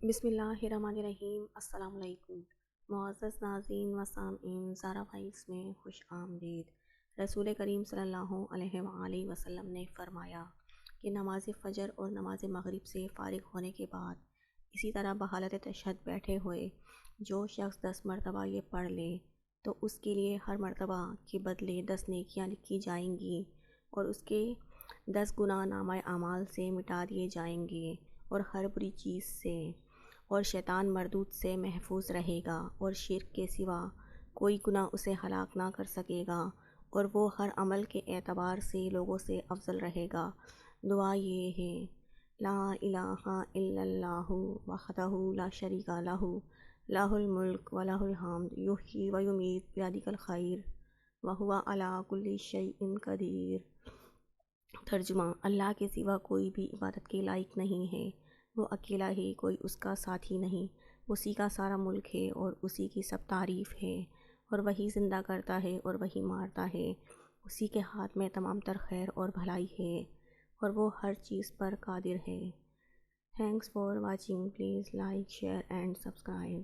بسم اللہ الرحمن الرحیم۔ السلام علیکم معزز ناظرین و سامعین، زارا وائس میں خوش آمدید۔ رسول کریم صلی اللہ علیہ وآلہ وسلم نے فرمایا کہ نماز فجر اور نماز مغرب سے فارغ ہونے کے بعد اسی طرح بحالت تشہد بیٹھے ہوئے جو شخص 10 مرتبہ یہ پڑھ لے تو اس کے لیے ہر مرتبہ کے بدلے 10 نیکیاں لکھی جائیں گی اور اس کے 10 گناہ نامہ اعمال سے مٹا دیے جائیں گے، اور ہر بری چیز سے اور شیطان مردود سے محفوظ رہے گا، اور شرک کے سوا کوئی گناہ اسے ہلاک نہ کر سکے گا، اور وہ ہر عمل کے اعتبار سے لوگوں سے افضل رہے گا۔ دعا یہ ہے: لا الہ الا اللہ وحدہ لا شریک لہ، لہ الملک و لہ الحمد، یحیی و یمیت بیدہ الخیر وہو علی کل شیء قدیر۔ ترجمہ: اللہ کے سوا کوئی بھی عبادت کے لائق نہیں ہے، وہ اکیلا ہے، کوئی اس کا ساتھی نہیں، اسی کا سارا ملک ہے اور اسی کی سب تعریف ہے، اور وہی زندہ کرتا ہے اور وہی مارتا ہے، اسی کے ہاتھ میں تمام تر خیر اور بھلائی ہے، اور وہ ہر چیز پر قادر ہے۔ Thanks for watching, please like, share and subscribe.